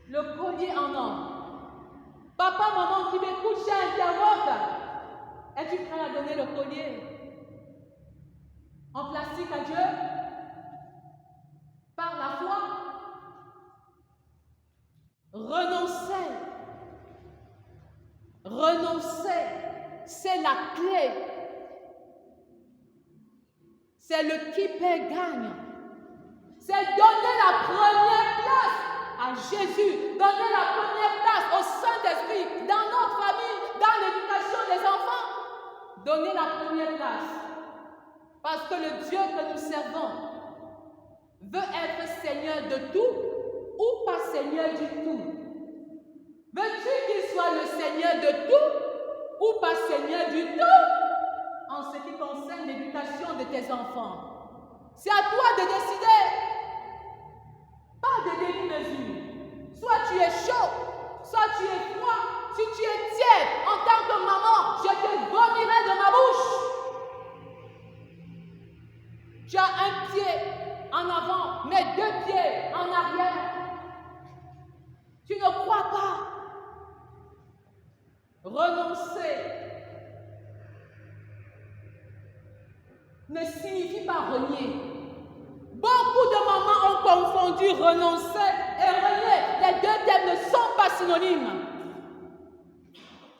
le collier en or. Papa, maman qui m'écoute, j'ai un interroge. Es-tu prêt à donner le collier en plastique à Dieu? Par la foi? Renoncer. Renoncer, c'est la clé. C'est le qui paie gagne. C'est donner la première place à Jésus. Donner la première place au Saint-Esprit dans notre famille, dans l'éducation des enfants. Donner la première place. Parce que le Dieu que nous servons veut être Seigneur de tout ou pas Seigneur du tout. Veux-tu qu'il soit le Seigneur de tout ou pas Seigneur du tout en ce qui concerne l'éducation de tes enfants? C'est à toi de décider. Pas de demi-mesure. Soit tu es chaud, soit tu es froid. Si tu es tiède, en tant que maman, je te vomirai de ma bouche. Tu as un pied en avant, mais 2 pieds en arrière. Tu ne crois pas. Renoncer ne signifie pas renier. Beaucoup de mamans ont confondu renoncer et renier. Les 2 termes ne sont pas synonymes.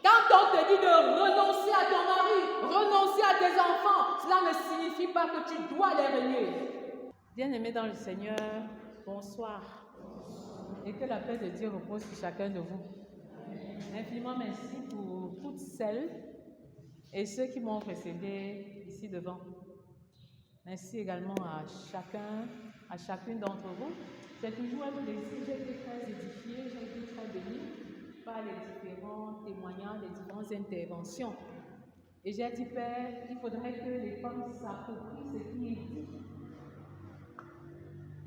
Quand on te dit de renoncer à ton mari, renoncer à tes enfants, cela ne signifie pas que tu dois les renier. Bien-aimés dans le Seigneur, bonsoir. Et que la paix de Dieu repose sur chacun de vous. Infiniment merci pour toutes celles et ceux qui m'ont précédé ici devant. Merci également à chacun, à chacune d'entre vous. C'est toujours un plaisir, j'ai été très édifiée, j'ai été très bénie par les différents témoignages, les différentes interventions. Et j'ai dit, Père, il faudrait que les femmes s'approprient ce qui est dit.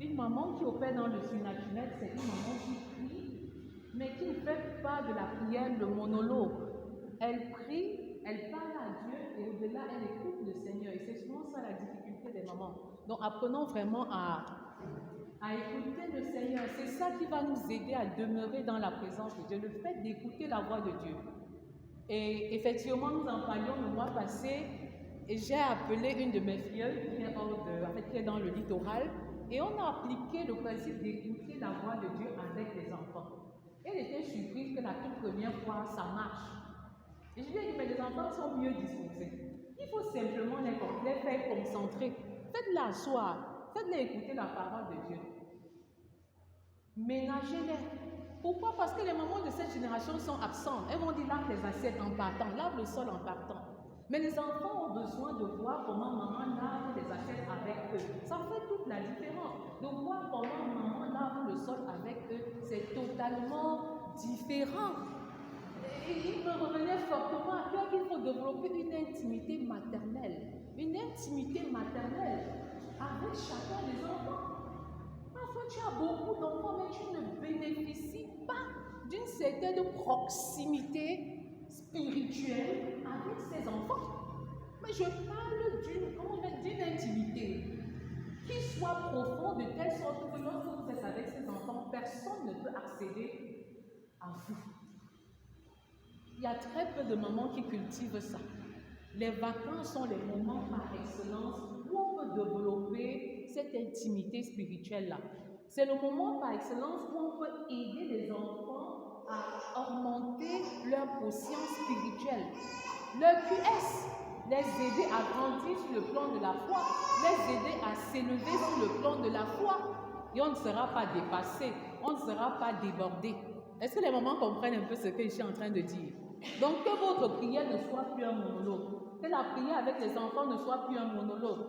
Une maman qui opère dans le surnaturel, c'est une maman qui prie, mais qui ne fait pas de la prière le monologue. Elle prie, elle parle à Dieu et au-delà, elle écoute le Seigneur. Et c'est souvent ça la difficulté des mamans. Donc apprenons vraiment à écouter le Seigneur. C'est ça qui va nous aider à demeurer dans la présence de Dieu, le fait d'écouter la voix de Dieu. Et effectivement, nous en parlions le mois passé et j'ai appelé une de mes filles qui est dans le littoral. Et on a appliqué le principe d'écouter la voix de Dieu avec les enfants. Elle était surprise que la toute première fois, ça marche. Et je lui ai dit, mais les enfants sont mieux disposés. Il faut simplement les faire concentrer. Faites-les asseoir. Faites-les écouter la parole de Dieu. Ménagez-les. Pourquoi? Parce que les mamans de cette génération sont absentes. Elles vont dire, lave les assiettes en partant, lave le sol en partant. Mais les enfants ont besoin de voir comment maman lave les assiettes avec eux. Ça fait toute la différence. De voir comment maman lave le sol avec eux, c'est totalement différent. Et il me revenait fortement à cœur qu'il faut développer une intimité maternelle. Une intimité maternelle avec chacun des enfants. Parfois, tu as beaucoup d'enfants, mais tu ne bénéficies pas d'une certaine proximité spirituelle avec ses enfants. Mais je parle d'une intimité qui soit profonde de telle sorte que lorsque vous êtes avec ses enfants, personne ne peut accéder à vous. Il y a très peu de mamans qui cultivent ça. Les vacances sont les moments par excellence où on peut développer cette intimité spirituelle-là. C'est le moment par excellence où on peut aider les enfants à augmenter leur quotient spirituel, leur QS, les aider à grandir sur le plan de la foi, les aider à s'élever sur le plan de la foi. Et on ne sera pas dépassé, on ne sera pas débordé. Est-ce que les mamans comprennent un peu ce que je suis en train de dire? Donc que votre prière ne soit plus un monologue, que la prière avec les enfants ne soit plus un monologue.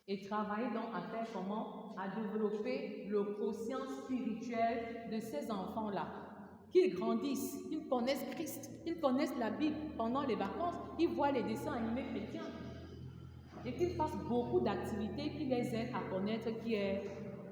Et travailler donc à faire comment? À développer le quotient spirituel de ces enfants-là. Qu'ils grandissent, qu'ils connaissent Christ, qu'ils connaissent la Bible pendant les vacances, qu'ils voient les dessins animés chrétiens. Et qu'ils fassent beaucoup d'activités qui les aident à connaître qui est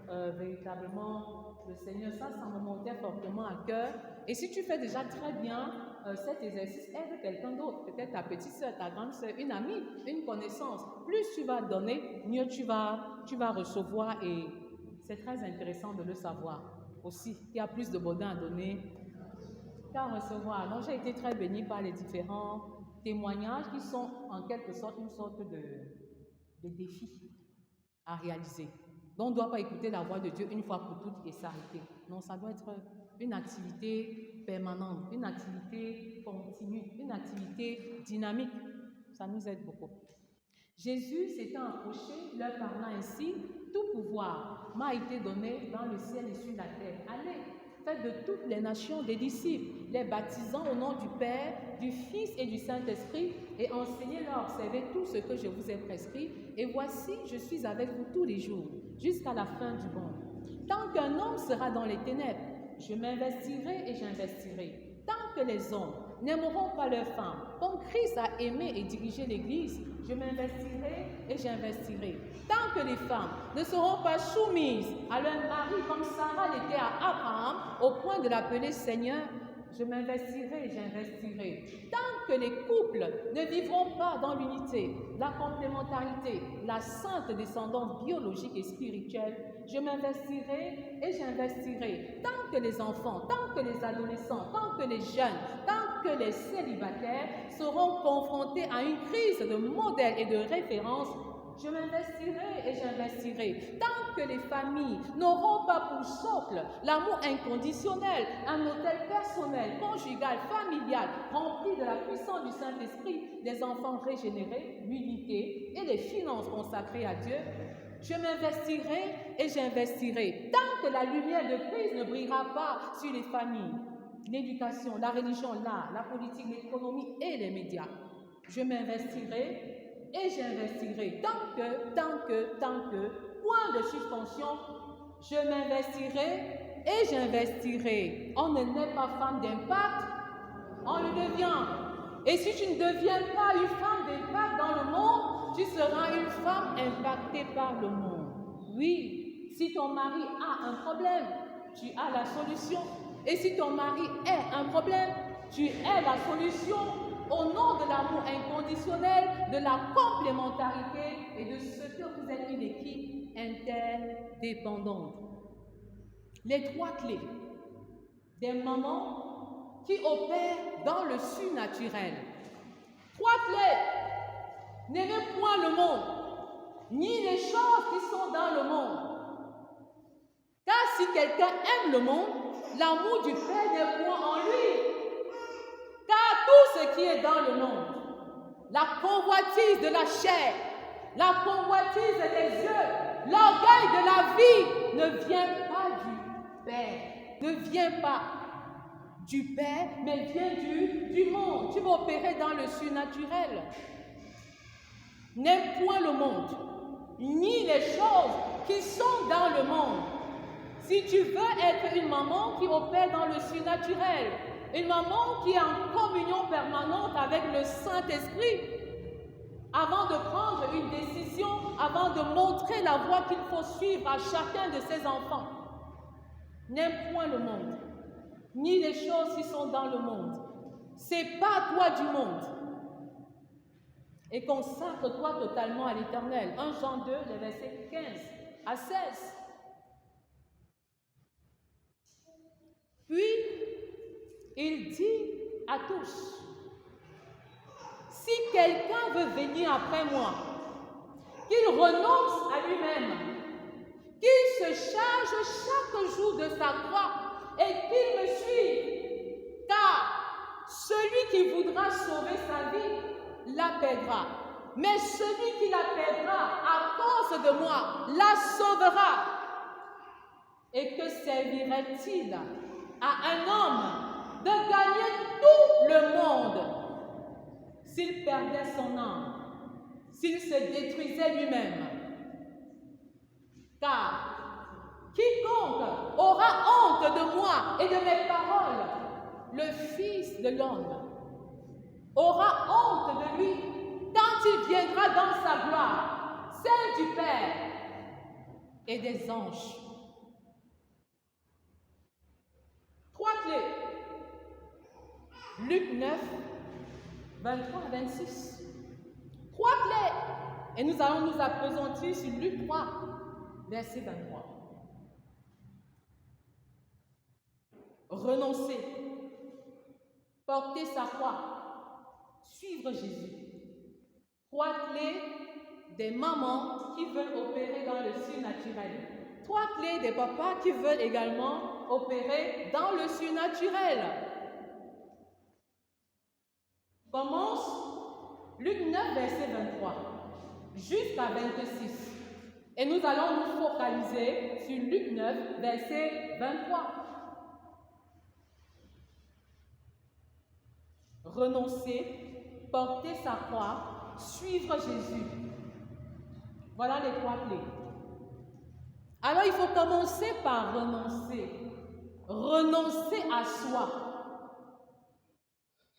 véritablement le Seigneur. Ça me montait fortement à cœur. Et si tu fais déjà très bien cet exercice, aide quelqu'un d'autre, peut-être ta petite soeur, ta grande soeur, une amie, une connaissance. Plus tu vas donner, mieux tu vas recevoir et c'est très intéressant de le savoir. aussi, qui a plus de boudin à donner qu'à recevoir. Donc j'ai été très bénie par les différents témoignages qui sont en quelque sorte une sorte de défi à réaliser. Donc on ne doit pas écouter la voix de Dieu une fois pour toutes et s'arrêter. Non, ça doit être une activité permanente, une activité continue, une activité dynamique. Ça nous aide beaucoup. Jésus s'étant approché, leur parlant ainsi, tout pouvoir m'a été donné dans le ciel et sur la terre. Allez, faites de toutes les nations des disciples, les baptisant au nom du Père, du Fils et du Saint-Esprit, et enseignez-leur à observer tout ce que je vous ai prescrit. Et voici, je suis avec vous tous les jours, jusqu'à la fin du monde. Tant qu'un homme sera dans les ténèbres, je m'investirai et j'investirai. Tant que les hommes n'aimeront pas leurs femmes, comme Christ a aimé et dirigé l'Église, je m'investirai et j'investirai. Tant que les femmes ne seront pas soumises à leur mari comme Sarah l'était à Abraham, au point de l'appeler Seigneur, je m'investirai et j'investirai. Tant que les couples ne vivront pas dans l'unité, la complémentarité, la sainte descendance biologique et spirituelle, je m'investirai et j'investirai. Tant que les enfants, tant que les adolescents, tant que les jeunes, tant que les célibataires seront confrontés à une crise de modèle et de référence, je m'investirai et j'investirai. Tant que les familles n'auront pas pour socle l'amour inconditionnel, un modèle personnel, conjugal, familial, rempli de la puissance du Saint-Esprit, des enfants régénérés, l'unité et les finances consacrées à Dieu, je m'investirai et j'investirai. Tant que la lumière de Christ ne brillera pas sur les familles, l'éducation, la religion, l'art, la politique, l'économie et les médias, je m'investirai et j'investirai. Tant que, point de suspension, je m'investirai et j'investirai. On ne naît pas femme d'impact, on le devient. Et si tu ne deviens pas une femme d'impact dans le monde, tu seras une femme impactée par le monde. Oui, si ton mari a un problème, tu as la solution. Et si ton mari est un problème, tu es la solution. Au nom de l'amour inconditionnel, de la complémentarité et de ce que vous êtes une équipe interdépendante. Les trois clés des mamans qui opèrent dans le surnaturel. Trois clés. N'aimez point le monde, ni les choses qui sont dans le monde. Car si quelqu'un aime le monde, l'amour du Père n'est point en lui. Car tout ce qui est dans le monde, la convoitise de la chair, la convoitise des yeux, l'orgueil de la vie ne vient pas du Père, ne vient pas du Père, mais vient du monde. Tu vas opérer dans le surnaturel. N'aime point le monde, ni les choses qui sont dans le monde. Si tu veux être une maman qui opère dans le surnaturel, une maman qui est en communion permanente avec le Saint-Esprit, avant de prendre une décision, avant de montrer la voie qu'il faut suivre à chacun de ses enfants. N'aime point le monde, ni les choses qui sont dans le monde. Sépare-toi du monde et consacre-toi totalement à l'Éternel. 1 Jean 2, les versets 15 à 16. Puis, il dit à tous, si quelqu'un veut venir après moi, qu'il renonce à lui-même, qu'il se charge chaque jour de sa croix et qu'il me suive, car celui qui voudra sauver sa vie la perdra, mais celui qui la perdra à cause de moi la sauvera. Et que servirait-il à un homme de gagner tout le monde s'il perdait son âme, s'il se détruisait lui-même? Car quiconque aura honte de moi et de mes paroles, le Fils de l'homme aura honte de lui quand il viendra dans sa gloire, celle du Père et des anges. 3 clés. Luc 9, 23 à 26. 3 clés. Et nous allons nous appesantir sur Luc 3, verset 23. renoncer, porter sa croix, suivre Jésus. 3 clés des mamans qui veulent opérer dans le surnaturel. 3 clés des papas qui veulent également opérer dans le surnaturel. Commence Luc 9, verset 23, jusqu'à 26. Et nous allons nous focaliser sur Luc 9, verset 23. Renoncer, porter sa croix, suivre Jésus. Voilà les 3 clés. Alors il faut commencer par renoncer. Renoncer à soi.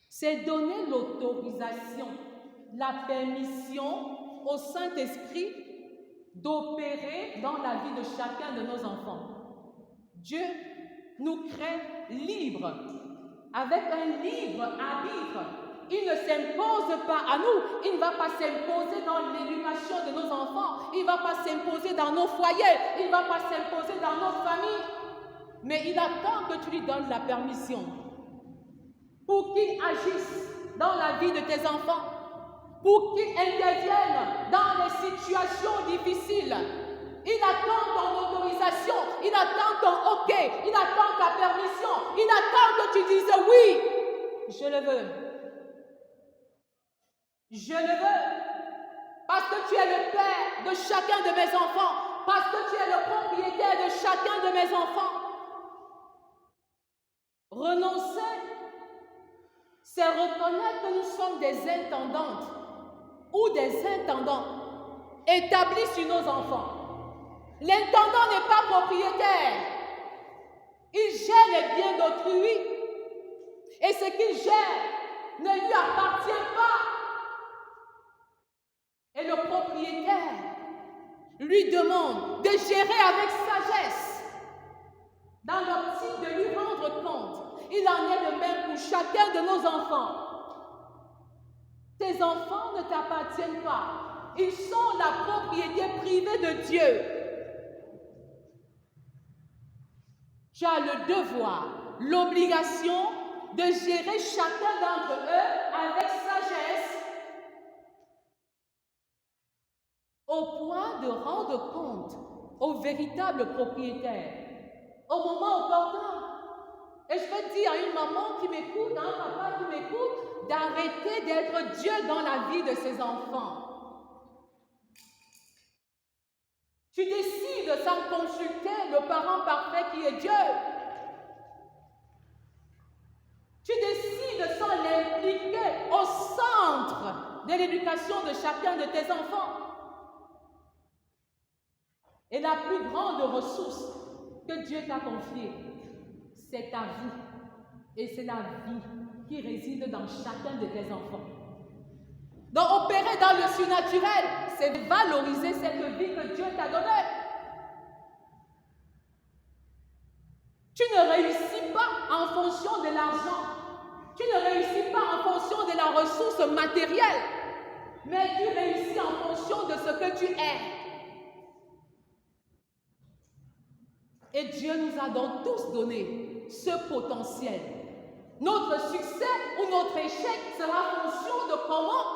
C'est donner l'autorisation, la permission au Saint-Esprit d'opérer dans la vie de chacun de nos enfants. Dieu nous crée libres, avec un libre arbitre. Il ne s'impose pas à nous. Il ne va pas s'imposer dans l'éducation de nos enfants. Il ne va pas s'imposer dans nos foyers. Il ne va pas s'imposer dans nos familles. Mais il attend que tu lui donnes la permission pour qu'il agisse dans la vie de tes enfants, pour qu'il intervienne dans les situations difficiles. Il attend ton autorisation. Il attend ton OK. Il attend ta permission. Il attend que tu dises oui, je le veux. Je le veux, parce que tu es le père de chacun de mes enfants, parce que tu es le propriétaire de chacun de mes enfants. Renoncer, c'est reconnaître que nous sommes des intendantes ou des intendants établis sur nos enfants. L'intendant n'est pas propriétaire. Il gère les biens d'autrui et ce qu'il gère ne lui appartient pas. Et le propriétaire lui demande de gérer avec sagesse, dans l'optique de lui rendre compte. Il en est de même pour chacun de nos enfants. Tes enfants ne t'appartiennent pas. Ils sont la propriété privée de Dieu. Tu as le devoir, l'obligation de gérer chacun d'entre eux avec sagesse, au point de rendre compte au véritable propriétaire, au moment opportun. Et je veux dire à une maman qui m'écoute, à un papa qui m'écoute, d'arrêter d'être Dieu dans la vie de ses enfants. Tu décides sans consulter le parent parfait qui est Dieu. Tu décides sans l'impliquer au centre de l'éducation de chacun de tes enfants. Et la plus grande ressource que Dieu t'a confiée, c'est ta vie. Et c'est la vie qui réside dans chacun de tes enfants. Donc, opérer dans le surnaturel, c'est valoriser cette vie que Dieu t'a donnée. Tu ne réussis pas en fonction de l'argent. Tu ne réussis pas en fonction de la ressource matérielle. Mais tu réussis en fonction de ce que tu es. Et Dieu nous a donc tous donné ce potentiel. Notre succès ou notre échec sera en fonction de comment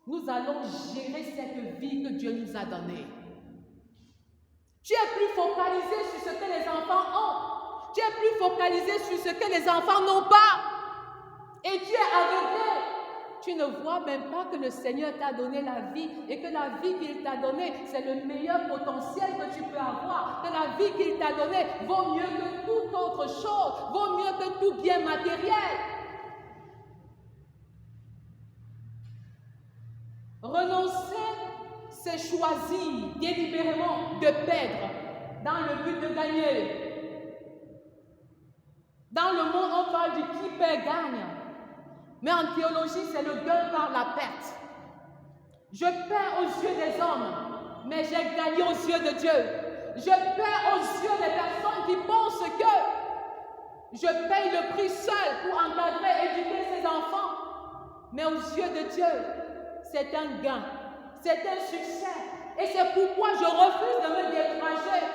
nous allons gérer cette vie que Dieu nous a donnée. Tu es plus focalisé sur ce que les enfants ont. Tu es plus focalisé sur ce que les enfants n'ont pas. Et tu es aveuglé. Tu ne vois même pas que le Seigneur t'a donné la vie et que la vie qu'il t'a donnée, c'est le meilleur potentiel que tu peux avoir. Que la vie qu'il t'a donnée vaut mieux que toute autre chose, vaut mieux que tout bien matériel. Renoncer, c'est choisir délibérément de perdre dans le but de gagner. Dans le monde, on parle du qui perd gagne. Mais en théologie, c'est le gain par la perte. Je perds aux yeux des hommes, mais j'ai gagné aux yeux de Dieu. Je perds aux yeux des personnes qui pensent que je paye le prix seul pour encadrer et éduquer ses enfants. Mais aux yeux de Dieu, c'est un gain, c'est un succès. Et c'est pourquoi je refuse de me décourager.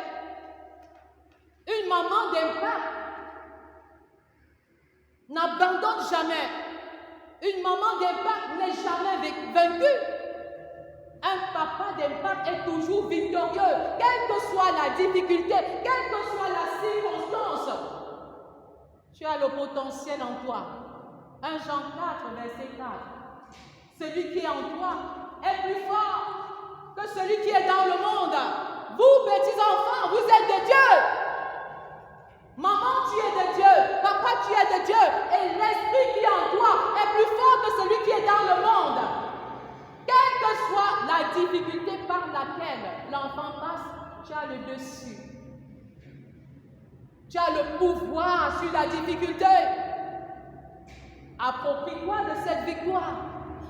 Une maman d'impact n'abandonne jamais. Une maman d'impact n'est jamais vaincue. Un papa d'impact est toujours victorieux, quelle que soit la difficulté, quelle que soit la circonstance. Tu as le potentiel en toi. 1 Jean 4, verset 4. Celui qui est en toi est plus fort que celui qui est dans le monde. Vous, petits enfants, vous êtes de Dieu. Maman, tu es de Dieu. Papa, tu es de Dieu. Et l'esprit qui est en toi est plus fort que celui qui est dans le monde. Quelle que soit la difficulté par laquelle l'enfant passe, tu as le dessus. Tu as le pouvoir sur la difficulté. Approprie-toi de cette victoire.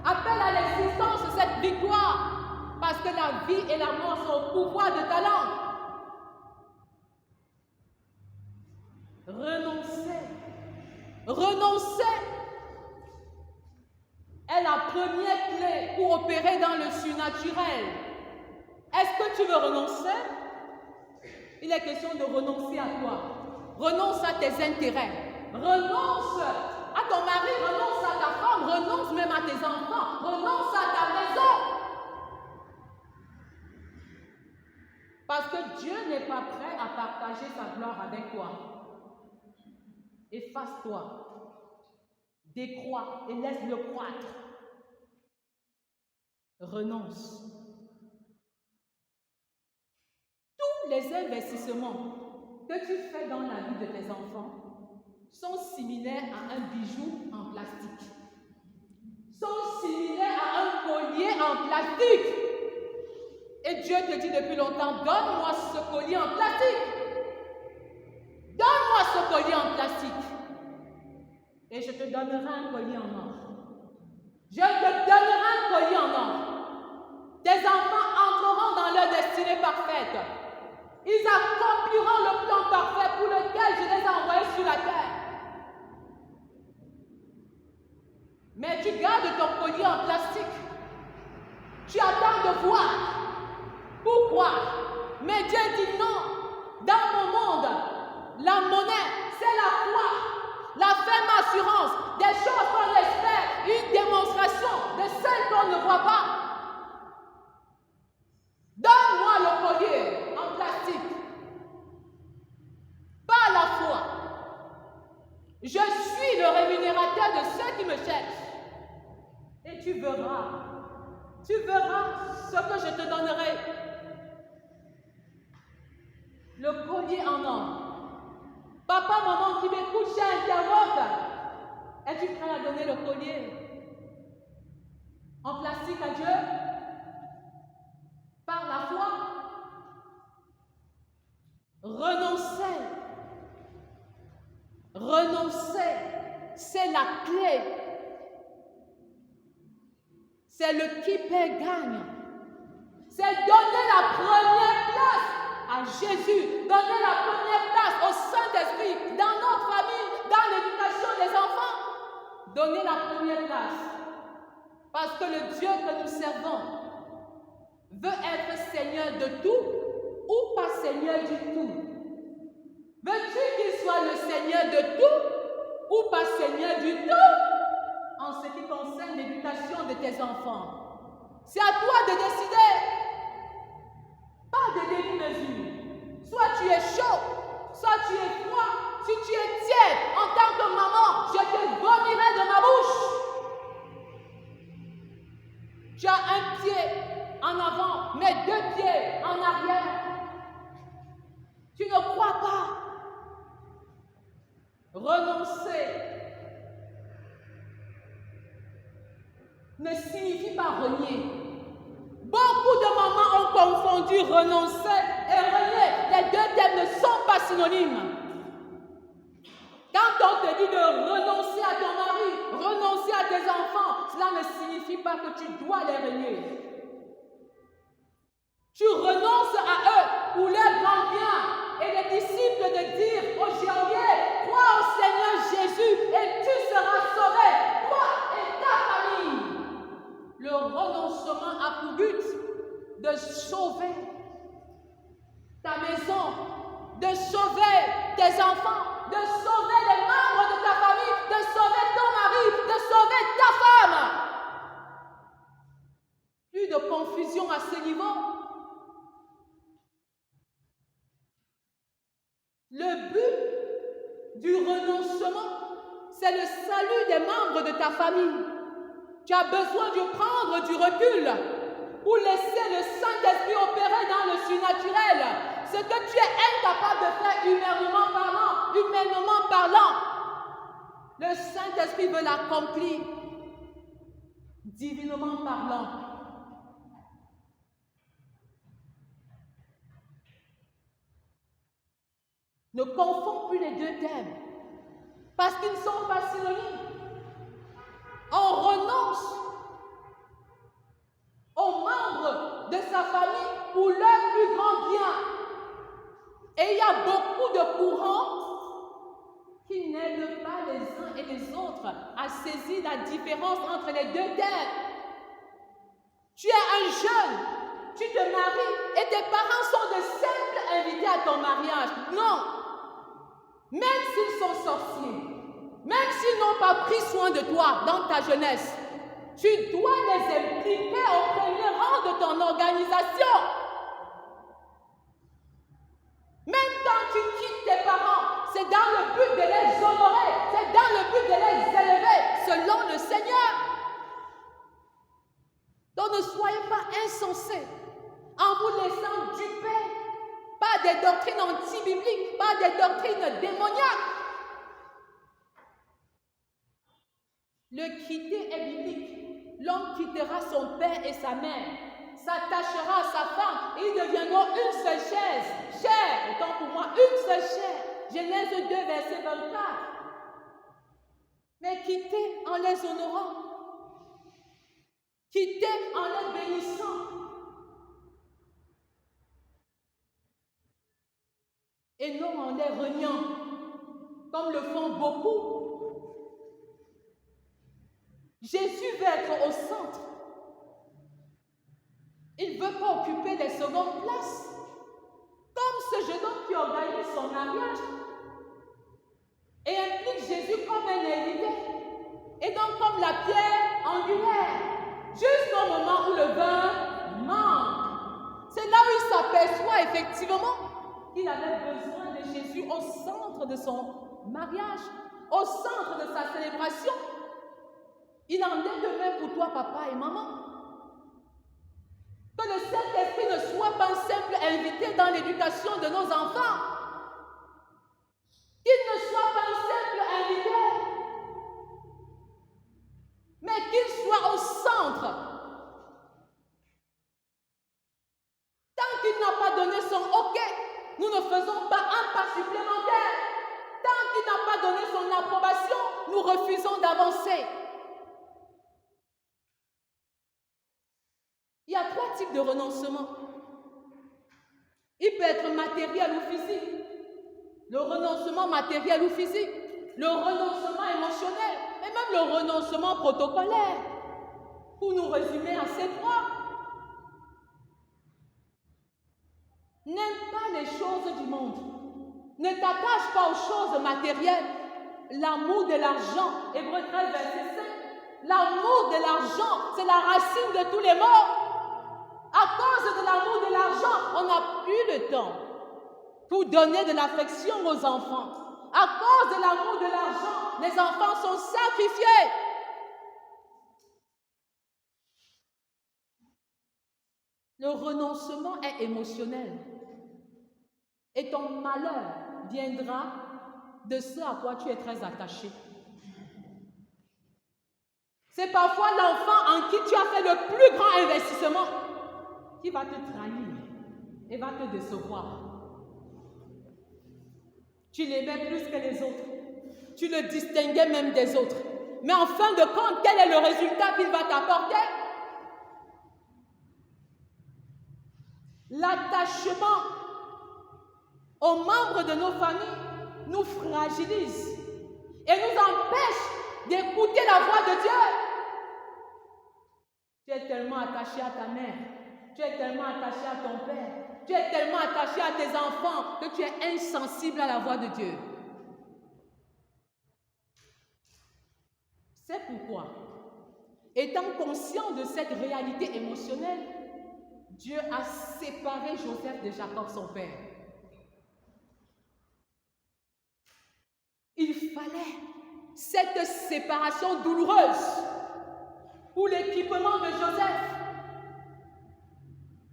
Appelle à l'existence cette victoire. Parce que la vie et la mort sont au pouvoir de ta langue. Renoncer. Renoncer est la première clé pour opérer dans le surnaturel. Est-ce que tu veux renoncer? Il est question de renoncer à quoi? Renonce à tes intérêts. Renonce à ton mari, renonce à ta femme, renonce même à tes enfants, renonce à ta maison. Parce que Dieu n'est pas prêt à partager sa gloire avec toi. Efface-toi, décroît et laisse-le croître. Renonce. Tous les investissements que tu fais dans la vie de tes enfants sont similaires à un bijou en plastique. Sont similaires à un collier en plastique. Et Dieu te dit depuis longtemps, donne-moi ce collier en plastique. Donne-moi ce collier en plastique. Et je te donnerai un collier en or. Je te donnerai un collier en or. Tes enfants entreront dans leur destinée parfaite. Ils accompliront le plan parfait pour lequel je les ai envoyés sur la terre. Mais tu gardes ton collier en plastique. Tu attends de voir. Pourquoi? Mais Dieu dit non. Dans mon monde, la monnaie, c'est la foi, la ferme assurance, des choses qu'on espère, une démonstration de celles qu'on ne voit pas. Donne-moi le collier en plastique. Par la foi, je suis le rémunérateur de ceux qui me cherchent. Et tu verras ce que je te donnerai. Le collier en or. Papa, maman qui m'écoute, j'ai interroge. Es-tu prêt à donner le collier en plastique à Dieu? Par la foi. Renoncer. Renoncer, c'est la clé. C'est le qui paie gagne. C'est donner la première place à Jésus, donner la première place au Saint-Esprit, dans notre famille, dans l'éducation des enfants. Donner la première place. Parce que le Dieu que nous servons veut être Seigneur de tout ou pas Seigneur du tout. Veux-tu qu'il soit le Seigneur de tout ou pas Seigneur du tout en ce qui concerne l'éducation de tes enfants? C'est à toi de décider. Pas de demi-mesure. Soit tu es chaud, soit tu es froid. Si tu es tiède, en tant que maman, je te vomirai de ma bouche. Tu as un pied en avant, mais 2 pieds en arrière. Tu ne crois pas. Renoncer ne signifie pas renier. Beaucoup de mamans ont confondu renoncer et renier. Les 2 termes ne sont pas synonymes. Quand on te dit de renoncer à ton mari, renoncer à tes enfants, cela ne signifie pas que tu dois les renier. Tu renonces à eux pour leur grand bien. Et les disciples de dire aux geôliers, crois au Seigneur Jésus et tu seras sauvé, toi et ta famille. Le renoncement a pour but de sauver ta maison, de sauver tes enfants, de sauver les membres de ta famille, de confusion à ce niveau. Le but du renoncement, c'est le salut des membres de ta famille. Tu as besoin de prendre du recul pour laisser le Saint-Esprit opérer dans le surnaturel. Ce que tu es incapable de faire humainement parlant, le Saint-Esprit veut l'accomplir divinement parlant. Ne confonds plus les deux thèmes parce qu'ils ne sont pas synonymes. On renonce aux membres de sa famille pour leur plus grand bien. Et il y a beaucoup de courants qui n'aident pas les uns et les autres à saisir la différence entre les deux thèmes. Tu es un jeune, tu te maries et tes parents sont de simples invités à ton mariage. Non. Même s'ils sont sorciers, même s'ils n'ont pas pris soin de toi dans ta jeunesse, tu dois les impliquer au premier rang de ton organisation. Même quand tu quittes tes parents, c'est dans le but de les honorer, c'est dans le but de les élever selon le Seigneur. Donc ne soyez pas insensés en vous laissant duper par des doctrines anti-bibliques, par des doctrines démoniaques. Le quitter est biblique. L'homme quittera son père et sa mère, s'attachera à sa femme et ils deviendront une seule chair, autant pour moi, une seule chair. Genèse 2, verset 24. Mais quitter en les honorant, quitter en les bénissant. Et non en les reniant, comme le font beaucoup. Jésus veut être au centre. Il ne veut pas occuper les secondes places. Comme ce jeune homme qui organise son mariage et implique Jésus comme un invité. Et donc comme la pierre angulaire. Jusqu'au moment où le vin manque. C'est là où il s'aperçoit effectivement qu'il avait besoin de Jésus au centre de son mariage, au centre de sa célébration. Il en est de même pour toi, papa et maman. Que le Saint-Esprit ne soit pas un simple invité dans l'éducation de nos enfants. Qu'il ne soit pas un simple invité, mais qu'il soit au centre. Tant qu'il n'a pas donné son OK, nous ne faisons pas un pas supplémentaire. Tant qu'il n'a pas donné son approbation, nous refusons d'avancer. Il y a 3 types de renoncement. Il peut être matériel ou physique. Le renoncement matériel ou physique. Le renoncement émotionnel. Et même le renoncement protocolaire. Pour nous résumer à ces 3. N'aime pas les choses du monde. Ne t'attache pas aux choses matérielles. L'amour de l'argent. Hébreux 13, verset 5. L'amour de l'argent, c'est la racine de tous les maux. À cause de l'amour de l'argent, on n'a plus le temps pour donner de l'affection aux enfants. À cause de l'amour de l'argent, les enfants sont sacrifiés. Le renoncement est émotionnel. Et ton malheur viendra de ce à quoi tu es très attaché. C'est parfois l'enfant en qui tu as fait le plus grand investissement qui va te trahir et va te décevoir. Tu l'aimais plus que les autres. Tu le distinguais même des autres. Mais en fin de compte, quel est le résultat qu'il va t'apporter? L'attachement aux membres de nos familles nous fragilise et nous empêche d'écouter la voix de Dieu. Tu es tellement attaché à ta mère. Tu es tellement attaché à ton père. Tu es tellement attaché à tes enfants que tu es insensible à la voix de Dieu. C'est pourquoi, étant conscient de cette réalité émotionnelle, Dieu a séparé Joseph de Jacob, son père. Il fallait cette séparation douloureuse pour l'équipement de Joseph,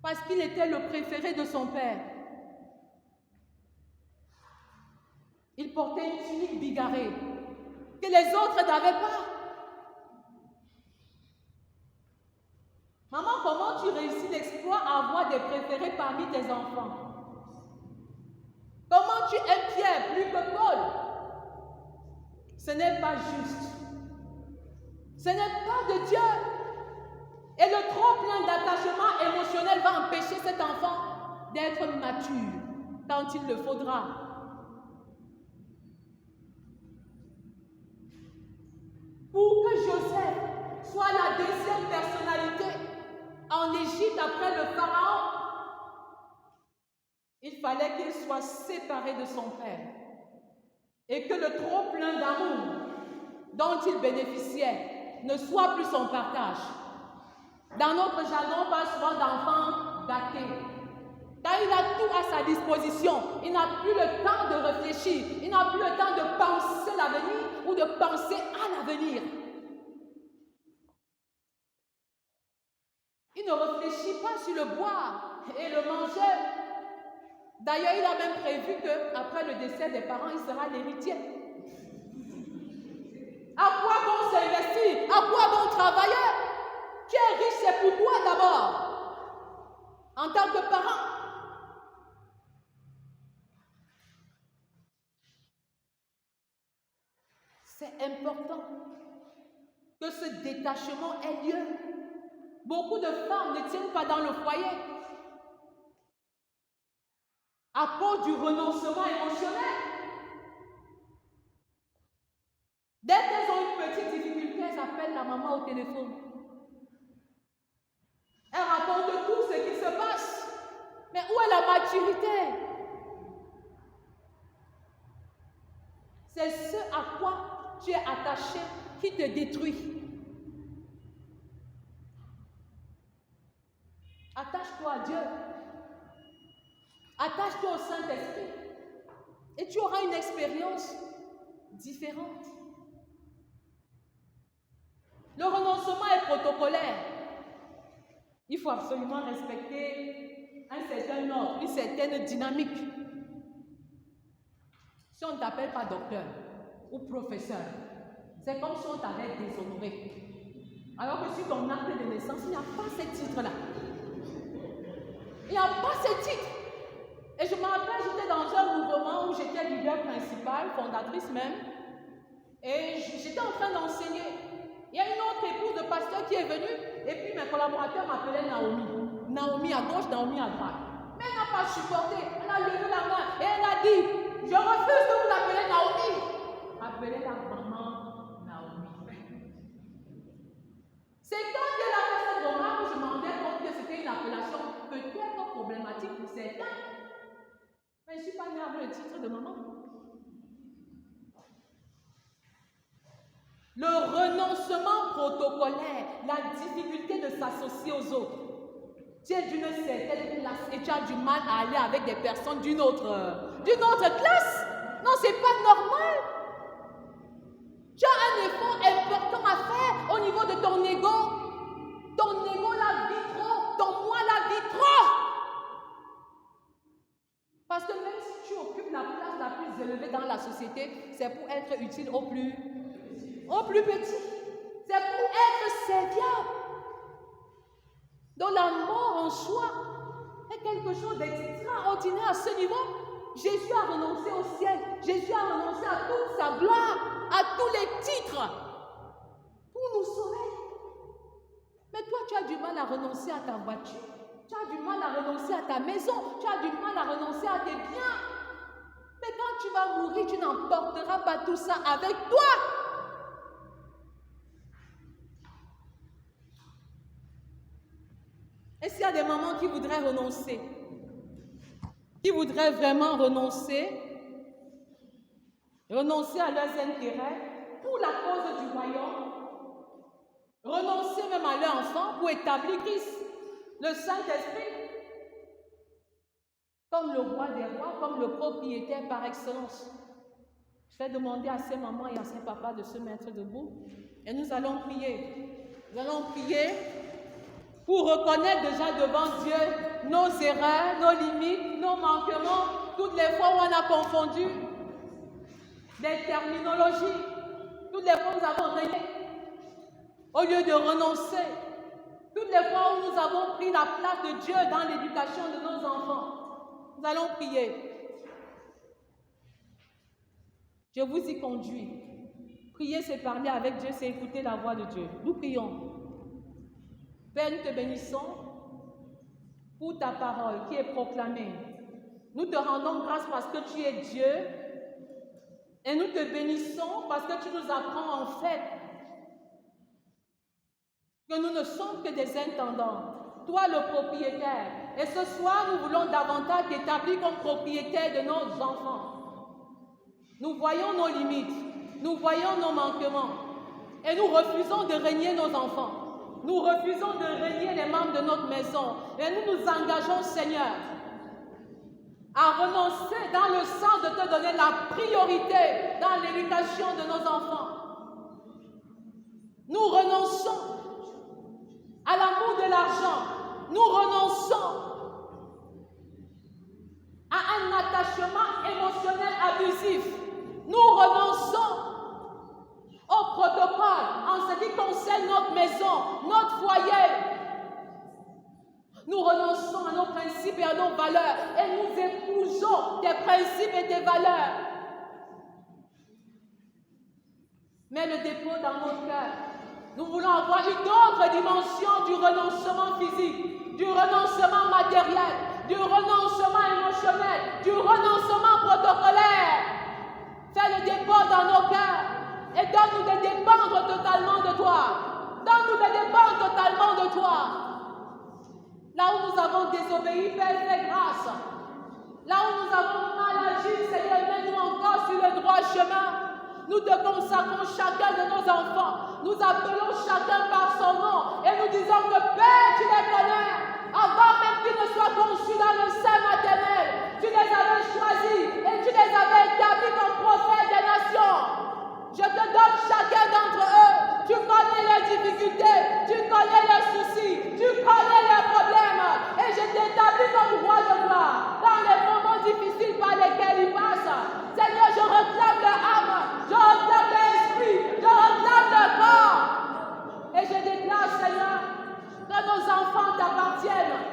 parce qu'il était le préféré de son père. Il portait une tunique bigarrée que les autres n'avaient pas. Maman, comment tu réussis l'exploit à avoir des préférés parmi tes enfants? Comment tu aimes Pierre plus que Paul? Ce n'est pas juste. Ce n'est pas de Dieu. Et le trop plein d'attachement émotionnel va empêcher cet enfant d'être mature quand il le faudra. Pour que Joseph soit la deuxième personnalité en Égypte après le Pharaon, il fallait qu'il soit séparé de son père et que le trop plein d'amour dont il bénéficiait ne soit plus son partage. Dans notre jargon, on parle souvent d'enfants gâtés. Quand il a tout à sa disposition, il n'a plus le temps de réfléchir, il n'a plus le temps de penser l'avenir ou de penser à l'avenir. Il ne réfléchit pas sur le boire et le manger. D'ailleurs, il a même prévu qu'après le décès des parents, il sera l'héritier. À quoi bon s'investir? À quoi bon travailler? Tu es riche, c'est pour toi d'abord, en tant que parent. C'est important que ce détachement ait lieu. Beaucoup de femmes ne tiennent pas dans le foyer à cause du renoncement émotionnel. Dès qu'elles ont une petite difficulté, elles appellent la maman au téléphone. Elles racontent tout ce qui se passe. Mais où est la maturité? C'est ce à quoi tu es attaché qui te détruit. Attache-toi à Dieu. Attache-toi au Saint-Esprit. Et tu auras une expérience différente. Le renoncement est protocolaire. Il faut absolument respecter un certain ordre, une certaine dynamique. Si on ne t'appelle pas docteur ou professeur, c'est comme si on t'avait déshonoré. Alors que sur ton acte de naissance, il n'y a pas ce titre-là. Il n'y a pas ce titre. Et je me rappelle, j'étais dans un mouvement où j'étais leader principal, fondatrice même, et j'étais en train d'enseigner. Il y a une autre épouse de pasteur qui est venue, et puis mes collaborateurs m'appelaient Naomi. Naomi à gauche, Naomi à droite. Mais elle n'a pas supporté. Elle a levé la main et elle a dit, je refuse de vous appeler Naomi. Appelez-la maman Naomi. C'est quand elle a fait cette remarque que je me rendais compte que c'était une appellation peut-être problématique pour certains. Mais je ne suis pas née avec le titre de maman. Le renoncement protocolaire, la difficulté de s'associer aux autres. Tu es d'une certaine classe et tu as du mal à aller avec des personnes d'une autre classe. Non, ce n'est pas normal. Tu as un effort important à faire au niveau de ton ego. Ton ego la vit trop, ton moi la vit trop. Parce que même si tu occupes la place la plus élevée dans la société, c'est pour être utile au plus petit. C'est pour être serviable. Donc la mort en soi est quelque chose d'extraordinaire à ce niveau. Jésus a renoncé au ciel. Jésus a renoncé à toute sa gloire, à tous les titres, pour nous sauver. Mais toi, tu as du mal à renoncer à ta voiture. Tu as du mal à renoncer à ta maison. Tu as du mal à renoncer à tes biens. Mais quand tu vas mourir, tu n'emporteras pas tout ça avec toi. Est-ce qu'il y a des mamans qui voudraient renoncer? Qui voudraient vraiment renoncer à leurs intérêts pour la cause du royaume? Renoncer même à leur enfant pour établir Christ, le Saint-Esprit? comme le roi des rois, comme le propriétaire par excellence. Je vais demander à ces mamans et à ces papas de se mettre debout et nous allons prier. Nous allons prier pour reconnaître déjà devant Dieu nos erreurs, nos limites, nos manquements, toutes les fois où on a confondu des terminologies, toutes les fois où nous avons renié, au lieu de renoncer, toutes les fois où nous avons pris la place de Dieu dans l'éducation de nos enfants. Nous allons prier. Je vous y conduis. Prier, c'est parler avec Dieu, c'est écouter la voix de Dieu. Nous prions. Père, nous te bénissons pour ta parole qui est proclamée. Nous te rendons grâce parce que tu es Dieu et nous te bénissons parce que tu nous apprends en fait que nous ne sommes que des intendants. Toi, le propriétaire. Et ce soir, nous voulons davantage t'établir comme propriétaire de nos enfants. Nous voyons nos limites, nous voyons nos manquements et nous refusons de régner nos enfants. Nous refusons de régner les membres de notre maison et nous nous engageons, Seigneur, à renoncer dans le sens de te donner la priorité dans l'éducation de nos enfants. Nous renonçons à l'amour de l'argent. Nous renonçons à un attachement émotionnel abusif. Nous renonçons au protocole en ce qui concerne notre maison, notre foyer. Nous renonçons à nos principes et à nos valeurs et nous épousons tes principes et tes valeurs. Mais le dépôt dans nos cœurs, nous voulons avoir une autre dimension du renoncement physique, du renoncement matériel, du renoncement émotionnel, du renoncement protocolaire. Fais le dépôt dans nos cœurs et donne-nous de dépendre totalement de toi. Donne-nous de dépendre totalement de toi. Là où nous avons désobéi, Père, fais grâce. Là où nous avons mal agi, Seigneur, mets-nous encore sur le droit chemin. Nous te consacrons chacun de nos enfants. Nous appelons chacun par son nom et nous disons que Père, tu les connais. Avant même qu'ils ne soient conçus dans le sein maternel, tu les avais choisis et tu les avais établis comme prophètes des nations. Je te donne chacun d'entre eux. Tu connais leurs difficultés, tu connais leurs soucis, tu connais leurs problèmes. Et je t'établis comme roi de gloire dans les moments difficiles par lesquels ils passent. Seigneur, je réclame leur âme, je réclame leur esprit, je réclame leur corps. Et je déclare, Seigneur, que nos enfants t'appartiennent.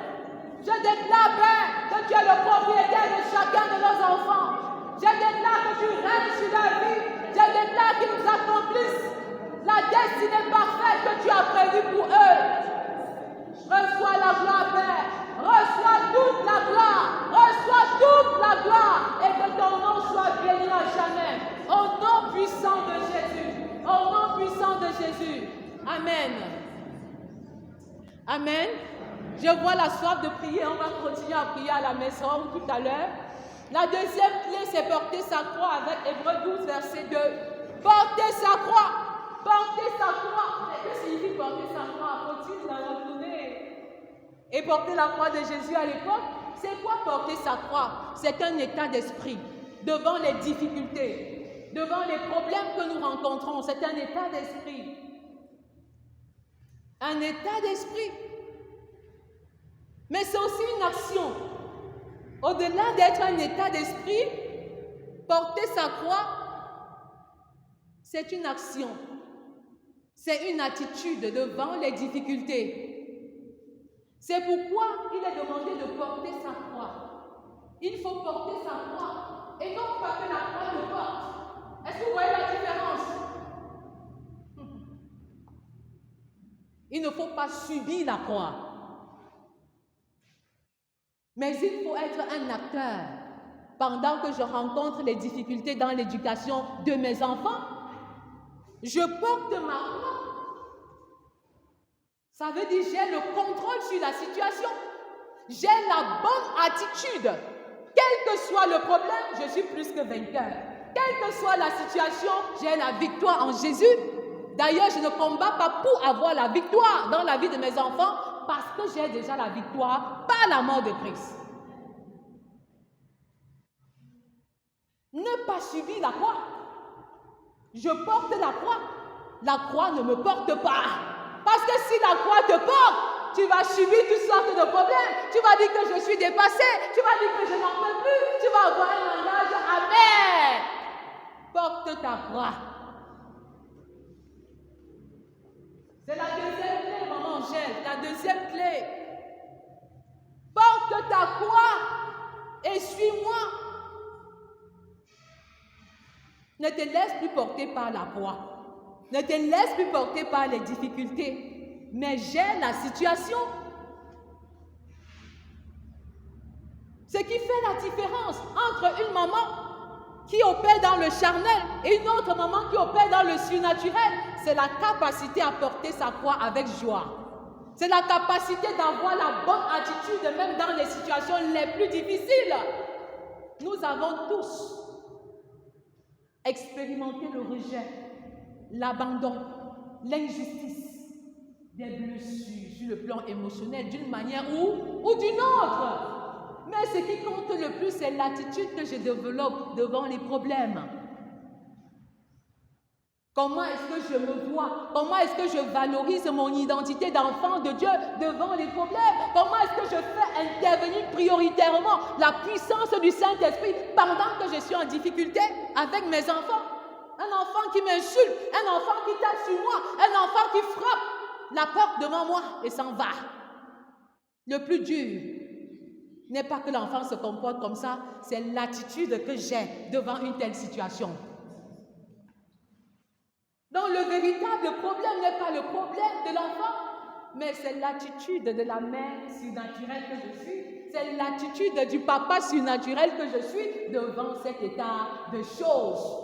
Je déclare, Père, que tu es le propriétaire de chacun de nos enfants. Je déclare que tu règnes sur leur vie. Je déclare qu'ils nous accomplissent la destinée parfaite que tu as prévue pour eux. Reçois la gloire, Père. Reçois toute la gloire. Reçois toute la gloire. Et que ton nom soit béni à jamais. Au nom puissant de Jésus. Au nom puissant de Jésus. Amen. Amen. Je vois la soif de prier. On va continuer à prier à la maison tout à l'heure. La deuxième clé, c'est porter sa croix avec Hébreux 12, verset 2. Porter sa croix. Porter sa croix. Mais que signifie porter sa croix? Faut-il la retourner et porter la croix de Jésus à l'époque? C'est quoi porter sa croix? C'est un état d'esprit devant les difficultés, devant les problèmes que nous rencontrons. C'est un état d'esprit. Un état d'esprit. Mais c'est aussi une action. Au-delà d'être un état d'esprit, porter sa croix, c'est une action. C'est une attitude devant les difficultés. C'est pourquoi il est demandé de porter sa croix. Il faut porter sa croix et non pas que la croix le porte. Est-ce que vous voyez la différence? Il ne faut pas subir la croix. Mais il faut être un acteur. Pendant que je rencontre les difficultés dans l'éducation de mes enfants, je porte ma croix. Ça veut dire j'ai le contrôle sur la situation. J'ai la bonne attitude. Quel que soit le problème, je suis plus que vainqueur. Quelle que soit la situation, j'ai la victoire en Jésus. D'ailleurs, je ne combats pas pour avoir la victoire dans la vie de mes enfants, parce que j'ai déjà la victoire par la mort de Christ. Ne pas subir la croix. Je porte la croix. La croix ne me porte pas. Parce que si la croix te porte, tu vas subir toutes sortes de problèmes. Tu vas dire que je suis dépassé. Tu vas dire que je n'en peux plus. Tu vas avoir un langage amer. Porte ta croix. C'est la deuxième clé, maman Angèle. La deuxième clé. Porte ta croix et suis-moi. Ne te laisse plus porter par la croix. Ne te laisse plus porter par les difficultés. Mais gère la situation. Ce qui fait la différence entre une maman qui opère dans le charnel et une autre maman qui opère dans le surnaturel, c'est la capacité à porter sa croix avec joie. C'est la capacité d'avoir la bonne attitude même dans les situations les plus difficiles. Nous avons tous expérimenté le rejet, l'abandon, l'injustice, des blessures sur le plan émotionnel d'une manière ou d'une autre. Mais ce qui compte le plus, c'est l'attitude que je développe devant les problèmes. Comment est-ce que je me vois? Comment est-ce que je valorise mon identité d'enfant de Dieu devant les problèmes? Comment est-ce que je fais intervenir prioritairement la puissance du Saint-Esprit pendant que je suis en difficulté avec mes enfants? Un enfant qui m'insulte, un enfant qui tape sur moi, un enfant qui frappe la porte devant moi et s'en va. Le plus dur n'est pas que l'enfant se comporte comme ça, c'est l'attitude que j'ai devant une telle situation. Donc le véritable problème n'est pas le problème de l'enfant, mais c'est l'attitude de la mère surnaturelle que je suis, c'est l'attitude du papa surnaturel que je suis devant cet état de choses.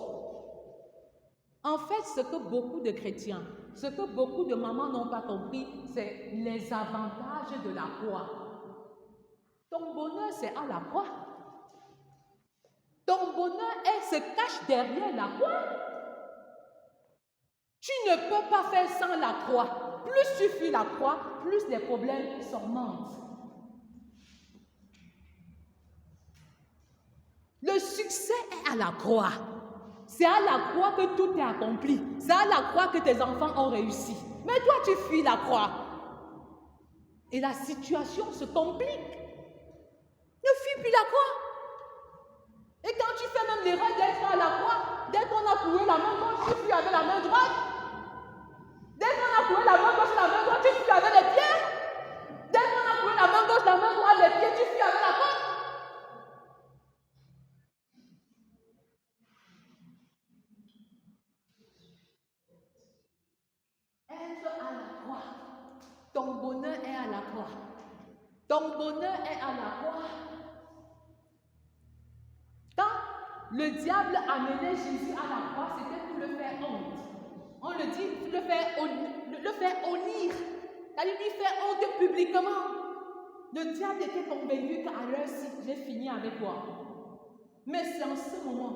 En fait, ce que beaucoup de chrétiens, ce que beaucoup de mamans n'ont pas compris, c'est les avantages de la croix. Ton bonheur, c'est à la croix. Ton bonheur, elle se cache derrière la croix. Tu ne peux pas faire sans la croix. Plus tu fuis la croix, plus les problèmes s'augmentent. Le succès est à la croix. C'est à la croix que tout est accompli. C'est à la croix que tes enfants ont réussi. Mais toi, tu fuis la croix. Et la situation se complique. Ne fuis plus la croix. Et quand tu fais même l'erreur d'être à la croix, dès qu'on a couru la main gauche, tu fuis avec la main droite. Dès qu'on a couru la main gauche, la main droite, tu fuis avec les pieds. Dès qu'on a couru la main gauche, la main droite, les pieds, tu fuis avec la main. Être à la croix. Ton bonheur est à la croix. Ton bonheur est à la croix. Quand le diable amenait Jésus à la croix, c'était pour le faire honte. On le dit, le faire honnir. C'est-à-dire lui faire honte publiquement. Le diable était convaincu qu'à l'heure-ci, j'ai fini avec toi. Mais c'est en ce moment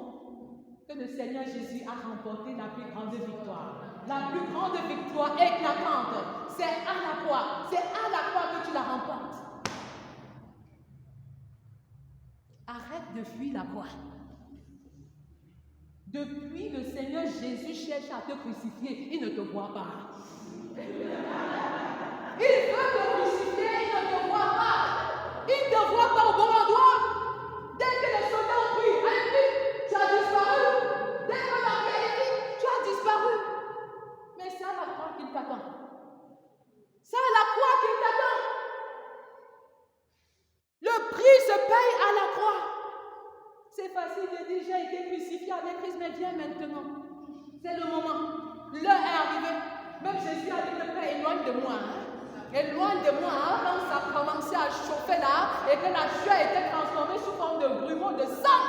que le Seigneur Jésus a remporté la plus grande victoire. La plus grande victoire éclatante. C'est à la croix. C'est à la croix que tu la remportes. Arrête de fuir la croix. Depuis, le Seigneur Jésus cherche à te crucifier. Il ne te voit pas. Il veut te crucifier, il ne te voit pas. Il ne te voit pas au bon endroit. Dès que les soldats ont pris, allez, tu as disparu. Dès qu'on a pris, tu as disparu. Mais c'est à la croix qu'il t'attend. C'est à la croix qu'il t'attend. Le prix se paye à la croix. C'est facile de dire, j'ai été crucifié avec Christ, mais viens maintenant. C'est le moment. L'heure est arrivée. Même Jésus a dit, Père, éloigne de moi. Éloigne de moi. Quand ça a commencé à chauffer là, et que la chair était transformée sous forme de grumeaux de sang.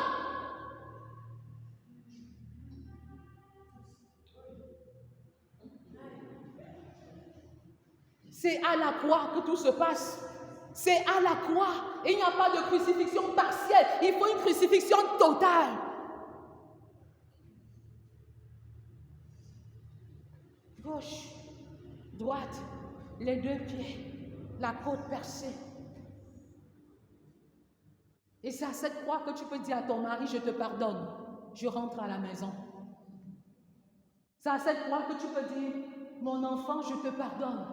C'est à la croix que tout se passe. C'est à la croix. Et il n'y a pas de crucifixion partielle. Il faut une crucifixion totale. Gauche, droite, les deux pieds, la côte percée. Et c'est à cette croix que tu peux dire à ton mari, je te pardonne. je rentre à la maison. C'est à cette croix que tu peux dire, mon enfant, je te pardonne.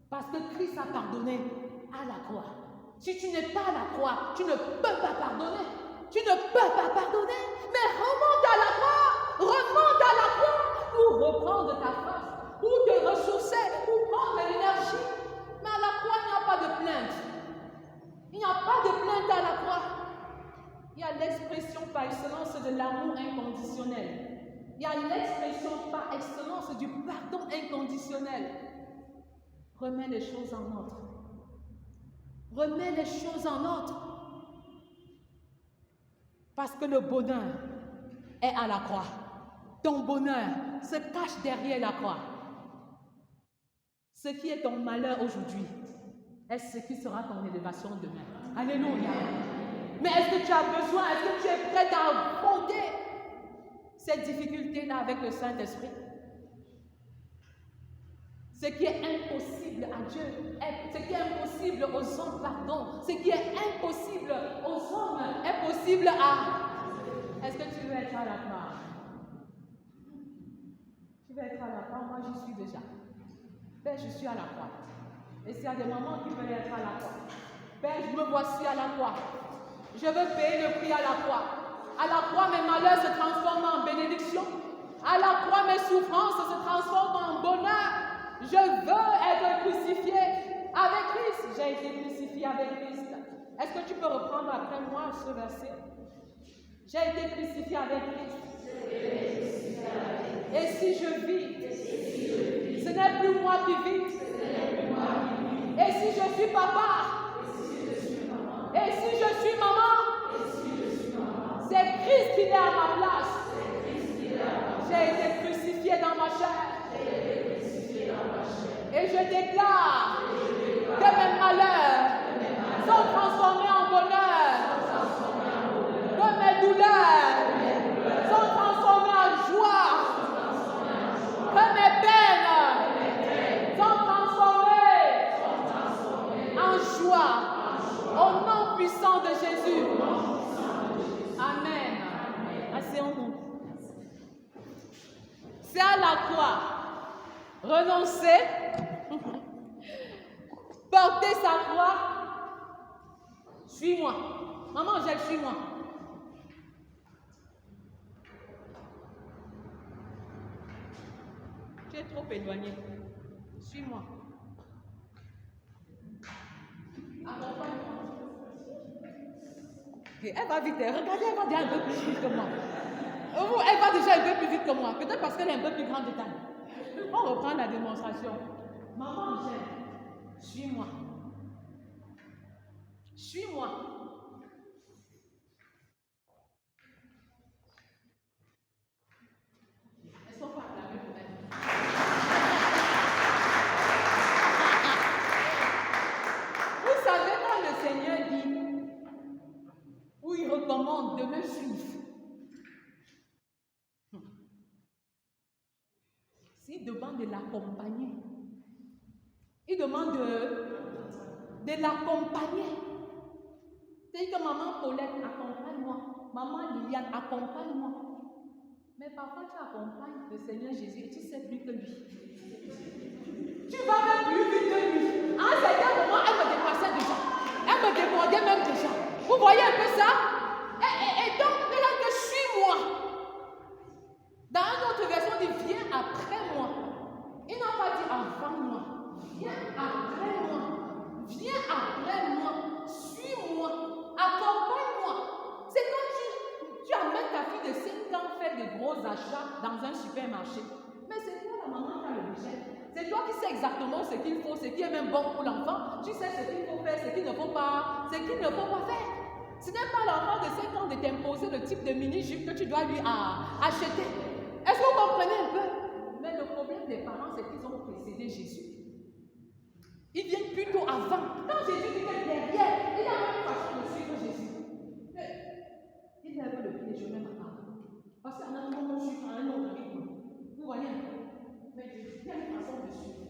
Parce que Christ a pardonné à la croix. Si tu n'es pas à la croix, tu ne peux pas pardonner. Tu ne peux pas pardonner. Mais remonte à la croix. Remonte à la croix pour reprendre ta force, pour te ressourcer, pour prendre de l'énergie. Mais à la croix, il n'y a pas de plainte. Il n'y a pas de plainte à la croix. Il y a l'expression par excellence de l'amour inconditionnel. Il y a l'expression par excellence du pardon inconditionnel. Remets les choses en ordre. Remets les choses en ordre. Parce que le bonheur est à la croix. Ton bonheur se cache derrière la croix. Ce qui est ton malheur aujourd'hui est ce qui sera ton élévation demain. Alléluia. Mais est-ce que tu as besoin, est-ce que tu es prêt à affronter cette difficulté-là avec le Saint-Esprit? Ce qui est impossible à Dieu, ce qui est impossible aux hommes, pardon, ce qui est impossible aux hommes est possible à... Est-ce que tu veux être à la croix? Tu veux être à la croix? Moi, j'y suis déjà. Père, je suis à la croix. Et s'il y a des mamans qui veulent être à la croix, Père, je me voici à la croix. Je veux payer le prix à la croix. À la croix, mes malheurs se transforment en bénédiction. À la croix, mes souffrances se transforment en bonheur. Je veux être crucifié avec Christ. J'ai été crucifié avec Christ. Est-ce que tu peux reprendre après moi ce verset? J'ai été crucifié avec Christ. Et si je vis, ce n'est plus moi qui vis. Et si je suis papa, et si je suis maman, c'est Christ qui est à ma place. J'ai été crucifié dans ma chair. Et je déclare que mes malheurs sont transformés en bonheur. Que mes douleurs sont transformées en joie. Que mes peines sont transformées en joie. Au nom puissant de Jésus. Amen. Asseyons-nous. C'est à la croix. Renoncer, porter sa croix, suis-moi. Maman, Angèle, suis-moi. Tu es trop éloigné. Suis-moi. Accompagne-moi. Okay, elle va vite. Regardez, elle va déjà un peu plus vite que moi. Elle va déjà un peu plus vite que moi. Peut-être parce qu'elle est un peu plus grande de taille. On reprend la démonstration. Maman Angèle, suis-moi. Suis-moi. Est-ce qu'on peut acclamer pour elle? Vous savez quand le Seigneur dit, ou il recommande de le suivre, il demande de l'accompagner. Il demande de l'accompagner. C'est-à-dire que maman Paulette, accompagne-moi. Maman Liliane, accompagne-moi. Mais parfois tu accompagnes le Seigneur Jésus et tu sais plus que lui. Tu vas même plus vite que lui. À un certain moment, elle me dépassait déjà. Elle me débordait même déjà. Vous voyez un peu ça? Et donc, elle a dit, suis-moi. Dans une autre version, il dit, viens après moi. Il n'a pas dit avant moi. Viens après moi. Viens après moi. Suis-moi. Accompagne-moi. C'est quand tu amènes ta fille de 5 ans faire de gros achats dans un supermarché. Mais c'est toi la maman qui a le budget. C'est toi qui sais exactement ce qu'il faut, ce qui est même bon pour l'enfant. Tu sais ce qu'il faut faire, ce qu'il ne faut pas faire. Ce n'est pas l'enfant de 5 ans de t'imposer le type de mini-jupe que tu dois lui acheter. Est-ce que vous comprenez un peu? Mais le problème des parents, c'est qu'ils ont précédé Jésus. Ils viennent plutôt avant. Quand Jésus dit que derrière, il y a une façon de suivre Jésus. Il lève le pied, je mets ma part. Parce qu'en un moment, je suis à un autre rythme. Vous voyez? Mais il y a une façon de suivre.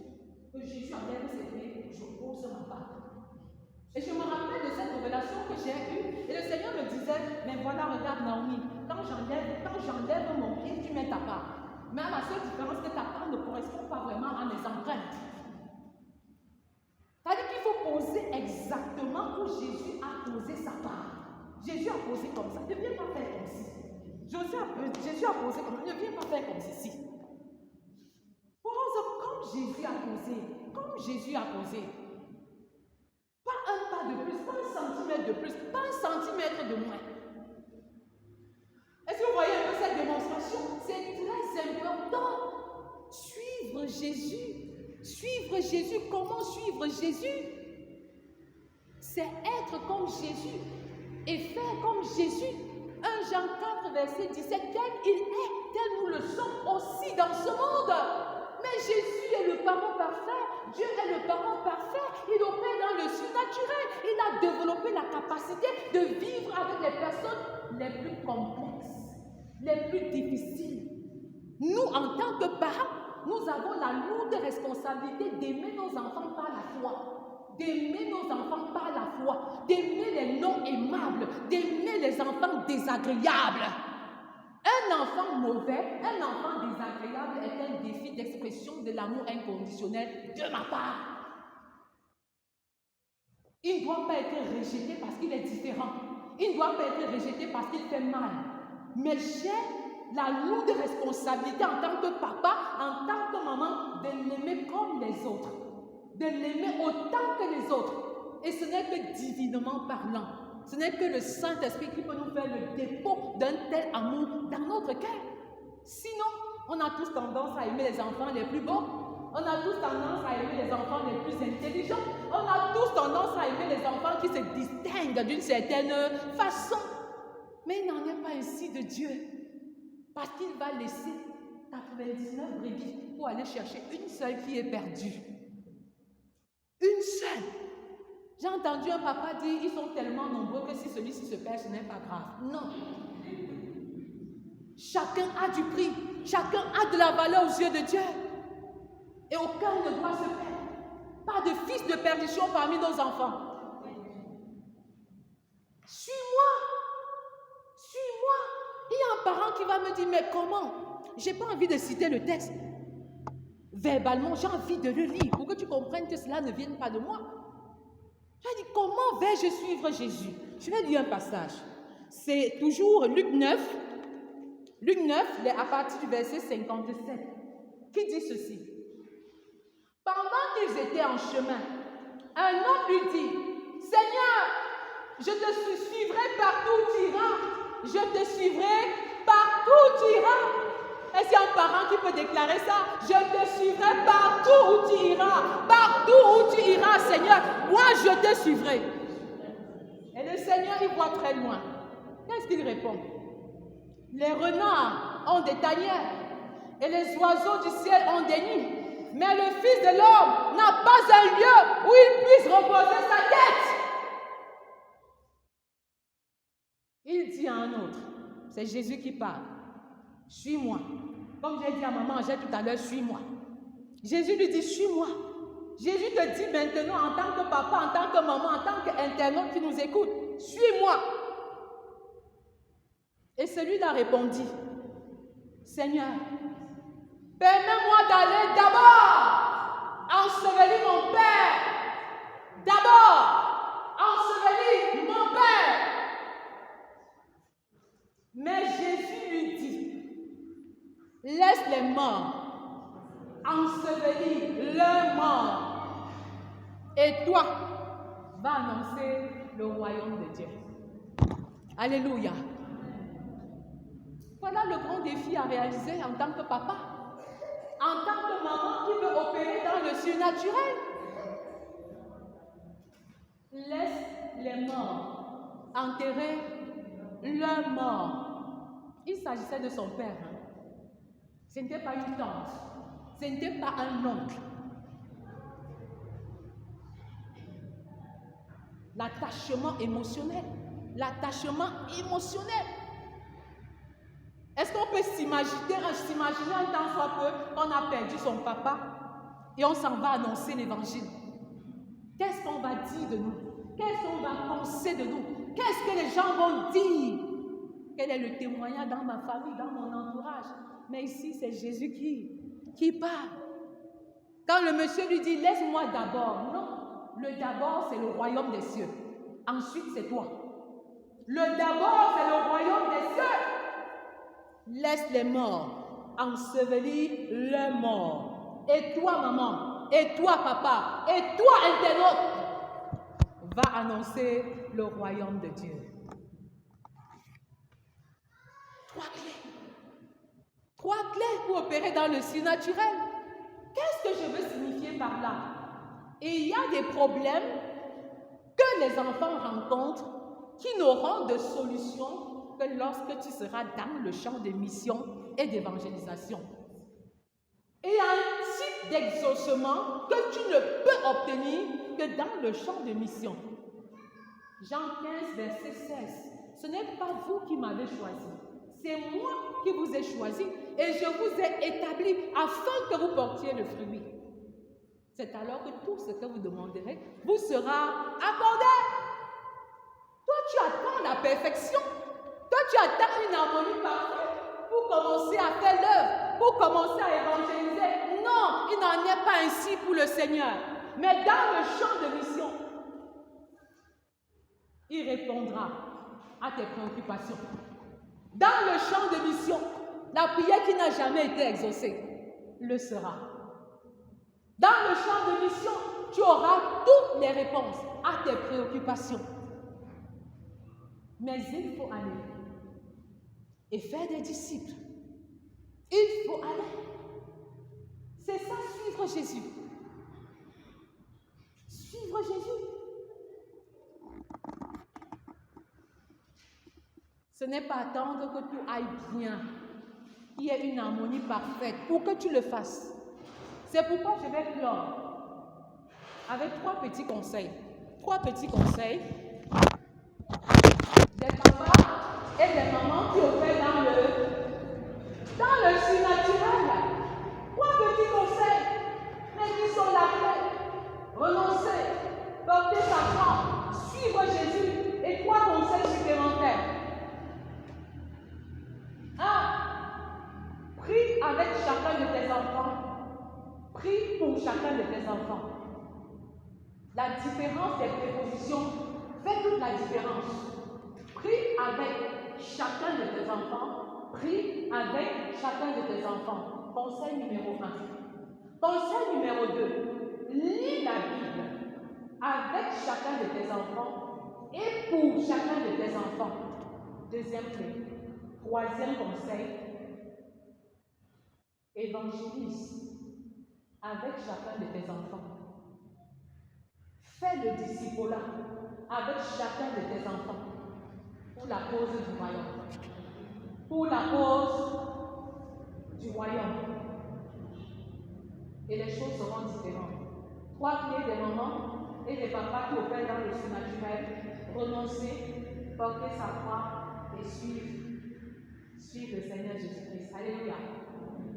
Que Jésus enlève ses pieds, je pose ma part. Et je me rappelle de cette révélation que j'ai eue. Et le Seigneur me disait, mais voilà, regarde Naomi, quand j'enlève j'enlève mon pied, tu mets ta part. Mais à la seule différence que ta part ne correspond pas vraiment à mes empreintes. C'est-à-dire qu'il faut poser exactement où Jésus a posé sa part. Jésus a posé comme ça. Ne viens pas faire comme ci. Jésus a posé comme ça. Ne viens pas faire comme ceci. Pose comme Jésus a posé. Comme Jésus a posé. Pas un pas de plus, pas un centimètre de plus, pas un centimètre de moins. Est-ce que vous voyez un peu cette démonstration? C'est très important. Suivre Jésus. Suivre Jésus. Comment suivre Jésus? C'est être comme Jésus et faire comme Jésus. 1 Jean 4, verset 17. Tel il est, tel nous le sommes aussi dans ce monde. Mais Jésus est le parent parfait. Dieu est le parent parfait. Il opère dans le surnaturel. Il a développé la capacité de vivre avec les personnes les plus complexes, les plus difficiles. Nous, en tant que parents, nous avons la lourde responsabilité d'aimer nos enfants par la foi, d'aimer nos enfants par la foi, d'aimer les non aimables, d'aimer les enfants désagréables. Un enfant mauvais, un enfant désagréable est un défi d'expression de l'amour inconditionnel de ma part. Il ne doit pas être rejeté parce qu'il est différent. Il ne doit pas être rejeté parce qu'il fait mal. Mais j'ai la lourde responsabilité en tant que papa, en tant que maman, de l'aimer comme les autres. De l'aimer autant que les autres. Et ce n'est que divinement parlant. Ce n'est que le Saint-Esprit qui peut nous faire le dépôt d'un tel amour dans notre cœur. Sinon, on a tous tendance à aimer les enfants les plus beaux. On a tous tendance à aimer les enfants les plus intelligents. On a tous tendance à aimer les enfants qui se distinguent d'une certaine façon. Mais il n'en est pas ainsi de Dieu. Parce qu'il va laisser 99 brebis pour aller chercher une seule qui est perdue. Une seule. J'ai entendu un papa dire, ils sont tellement nombreux que si celui-ci se perd, ce n'est pas grave. Non. Chacun a du prix. Chacun a de la valeur aux yeux de Dieu. Et aucun ne doit se perdre. Pas de fils de perdition parmi nos enfants. Suis-moi. Suis-moi. Il y a un parent qui va me dire, mais comment? Je n'ai pas envie de citer le texte. Verbalement, j'ai envie de le lire pour que tu comprennes que cela ne vienne pas de moi. J'ai dit, comment vais-je suivre Jésus? Je vais lire un passage. C'est toujours Luc 9. Luc 9, à partir du verset 57, qui dit ceci. Pendant qu'ils étaient en chemin, un homme lui dit, Seigneur, je te suivrai partout où tu iras. Je te suivrai partout où tu iras. Est-ce qu'il y a un parent qui peut déclarer ça? Je te suivrai partout où tu iras. Partout où tu iras, Seigneur. Moi, je te suivrai. Et le Seigneur, il voit très loin. Qu'est-ce qu'il répond? Les renards ont des tanières et les oiseaux du ciel ont des nids. Mais le Fils de l'homme n'a pas un lieu où il puisse reposer sa tête. Il dit à un autre, c'est Jésus qui parle, suis-moi. Comme j'ai dit à maman Angèle tout à l'heure, suis-moi. Jésus lui dit, suis-moi. Jésus te dit maintenant en tant que papa, en tant que maman, en tant qu'internaute qui nous écoute, suis-moi. Et celui-là répondit, Seigneur, permets-moi d'aller d'abord ensevelir mon Père. D'abord ensevelir mon Père. Mais Jésus lui dit, laisse les morts ensevelir leurs morts. Et toi, va annoncer le royaume de Dieu. Alléluia. Voilà le grand défi à réaliser en tant que papa, en tant que maman qui veut opérer dans le surnaturel. Laisse les morts enterrer leurs morts. Il s'agissait de son père. Ce n'était pas une tante. Ce n'était pas un oncle. L'attachement émotionnel. L'attachement émotionnel. Est-ce qu'on peut s'imaginer un temps soit peu qu'on a perdu son papa et on s'en va annoncer l'évangile? Qu'est-ce qu'on va dire de nous? Qu'est-ce qu'on va penser de nous? Qu'est-ce que les gens vont dire? Quel est le témoignage dans ma famille, dans mon entourage? Mais ici, c'est Jésus qui parle. Quand le monsieur lui dit, laisse-moi d'abord. Non, le d'abord, c'est le royaume des cieux. Ensuite, c'est toi. Le d'abord, c'est le royaume des cieux. Laisse les morts ensevelir leurs morts. Et toi, maman, et toi, papa, et toi, internaute, va annoncer le royaume de Dieu. Trois clés pour opérer dans le surnaturel. Qu'est-ce que je veux signifier par là? Et il y a des problèmes que les enfants rencontrent qui n'auront de solution que lorsque tu seras dans le champ de mission et d'évangélisation. Et il y a un type d'exaucement que tu ne peux obtenir que dans le champ de mission. Jean 15, verset 16. Ce n'est pas vous qui m'avez choisi. C'est moi qui vous ai choisi et je vous ai établi afin que vous portiez le fruit. C'est alors que tout ce que vous demanderez vous sera accordé. Toi, tu attends la perfection. Toi, tu attends une harmonie parfaite pour commencer à faire l'œuvre, pour commencer à évangéliser. Non, il n'en est pas ainsi pour le Seigneur. Mais dans le champ de mission, il répondra à tes préoccupations. Dans le champ de mission, la prière qui n'a jamais été exaucée le sera. Dans le champ de mission, tu auras toutes les réponses à tes préoccupations. Mais il faut aller et faire des disciples. Il faut aller. C'est ça, suivre Jésus. Suivre Jésus. Ce n'est pas attendre que tout aille bien, qu'il y ait une harmonie parfaite pour que tu le fasses. C'est pourquoi je vais clore avec 3 petits conseils. 3 petits conseils des papas et des mamans qui opèrent dans le surnaturel. 3 petits conseils, mais qui sont la clé. Renoncer, porter sa croix, suivre Jésus et 3 conseils supplémentaires. 1. Prie avec chacun de tes enfants. Prie pour chacun de tes enfants. La différence des prépositions fait toute la différence. Prie avec chacun de tes enfants. Prie avec chacun de tes enfants. Conseil numéro 1. Conseil numéro 2. Lis la Bible avec chacun de tes enfants et pour chacun de tes enfants. Deuxième clé. 3e conseil. Évangélise avec chacun de tes enfants. Fais le discipulat avec chacun de tes enfants pour la cause du royaume. Pour la cause du royaume. Et les choses seront différentes. 3 clés des mamans et des papas qui opèrent dans le surnaturel. Renoncer, porter sa croix et suivre le Seigneur Jésus-Christ. Alléluia.